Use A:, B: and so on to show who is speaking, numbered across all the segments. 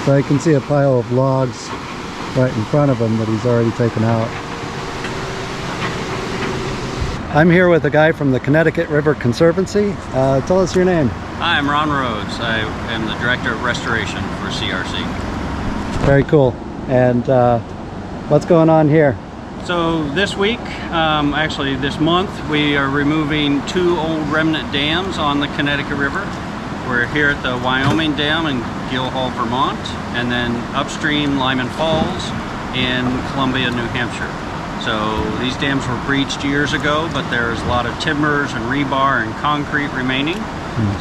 A: So I can see a pile of logs right in front of him that he's already taken out. I'm here with a guy from the Connecticut River Conservancy. Tell us your name.
B: Hi, I'm Ron Rhodes. I am the Director of Restoration for CRC.
A: Very cool. And what's going on here?
B: So this week, actually this month, we are removing 2 old remnant dams on the Connecticut River. We're here at the Wyoming Dam in Guildhall, Vermont, and then upstream Lyman Falls in Columbia, New Hampshire. So these dams were breached years ago, but there's a lot of timbers and rebar and concrete remaining.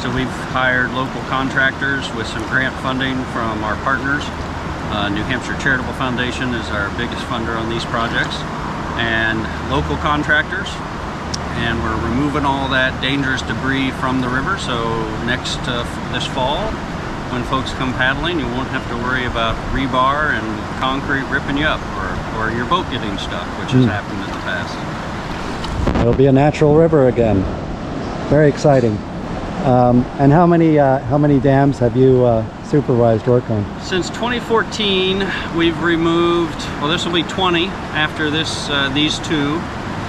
B: So we've hired local contractors with some grant funding from our partners. New Hampshire Charitable Foundation is our biggest funder on these projects, and local contractors. And we're removing all that dangerous debris from the river. So this fall, when folks come paddling, you won't have to worry about rebar and concrete ripping you up, or your boat getting stuck, which has happened in the past.
A: It'll be a natural river again. Very exciting. And how many dams have you supervised work on?
B: Since 2014, we've removed, well, this will be 20 after these 2.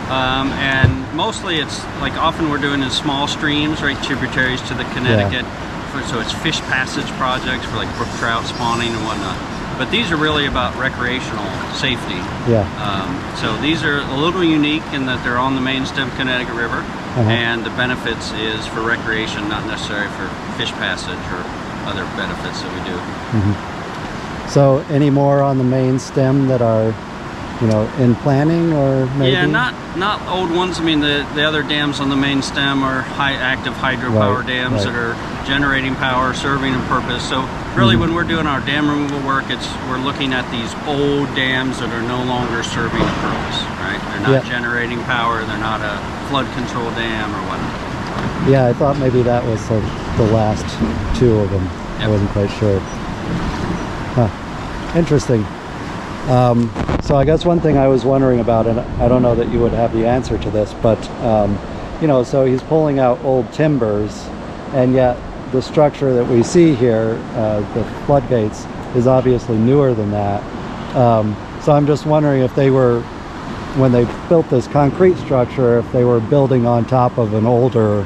B: And mostly it's like often we're doing in small streams, right, tributaries to the Connecticut. So it's fish passage projects for like brook trout spawning and whatnot. But these are really about recreational safety.
A: Yeah.
B: So these are a little unique in that they're on the main stem Connecticut River, and the benefits is for recreation, not necessarily for fish passage or other benefits that we do.
A: So any more on the main stem that are, you know, in planning, or maybe?
B: Yeah, not old ones. I mean, the other dams on the main stem are active hydropower dams that are generating power, serving a purpose. So really when we're doing our dam removal work, we're looking at these old dams that are no longer serving a purpose, right? They're not generating power, they're not a flood control dam or whatnot.
A: Yeah, I thought maybe that was the last 2 of them. I wasn't quite sure. Huh. Interesting. So I guess one thing I was wondering about, and I don't know that you would have the answer to this, but you know, so he's pulling out old timbers, and yet the structure that we see here, the floodgates, is obviously newer than that. So I'm just wondering if they were, when they built this concrete structure, if they were building on top of an older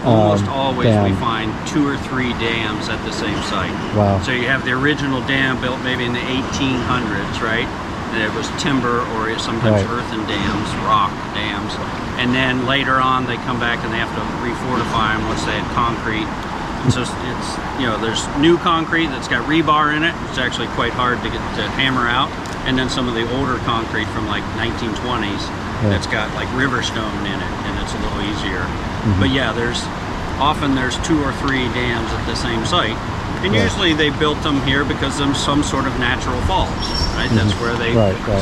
B: Almost always
A: dam.
B: we find 2 or 3 dams at the same site.
A: Wow.
B: So you have the original dam built maybe in the 1800s, right? And it was timber or sometimes earthen dams, rock dams. And then later on they come back and they have to refortify them once they had concrete. And so it's, you know, there's new concrete that's got rebar in it. It's actually quite hard to get to hammer out. And then some of the older concrete from like 1920s that's got like river stone in it, and it's a little easier. But yeah, there's 2 or 3 dams at the same site, and usually they built them here because of some sort of natural falls, right? That's where they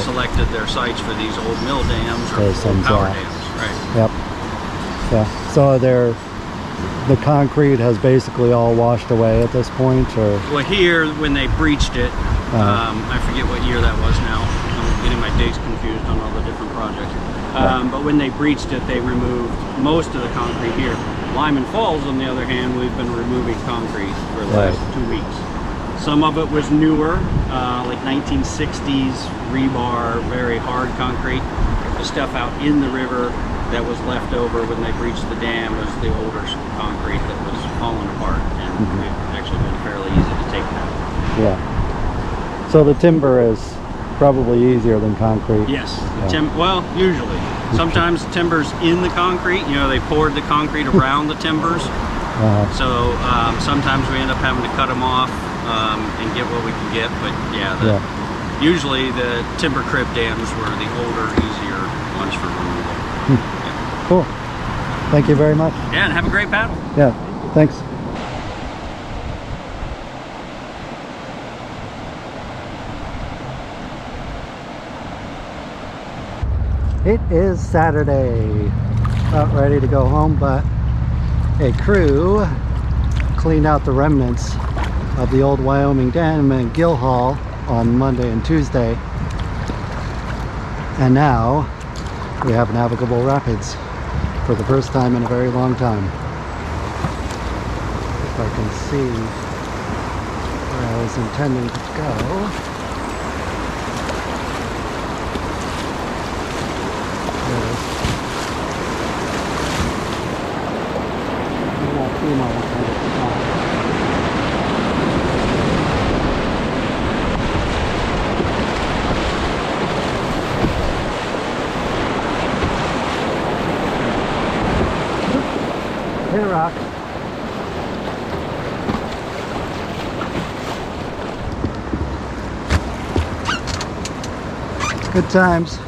B: selected their sites for these old mill dams or old power dams, right?
A: Yep. Yeah. So the concrete has basically all washed away at this point, or?
B: Well, here when they breached it, I forget what year that was now. I'm getting my dates confused on all the different projects. But when they breached it, they removed most of the concrete here. Lyman Falls, on the other hand, we've been removing concrete for the last 2 weeks. Some of it was newer, like 1960s rebar, very hard concrete. The stuff out in the river that was left over when they breached the dam was the older concrete that was falling apart, and it's actually been fairly easy to take that.
A: Yeah. So the timber is probably easier than concrete.
B: Yes. Well, usually. Sometimes the timber's in the concrete. You know, they poured the concrete around the timbers. So sometimes we end up having to cut them off and get what we can get. But yeah, usually the timber crib dams were the older, easier ones for removal.
A: Cool. Thank you very much.
B: Yeah, and have a great paddle.
A: Yeah, thanks. It is Saturday. About ready to go home, but a crew cleaned out the remnants of the old Wyoming Dam in Guildhall on Monday and Tuesday. And now we have navigable rapids for the first time in a very long time. If I can see where I was intending to go. There it is. That female right at the top. Hey, Rock. Good times.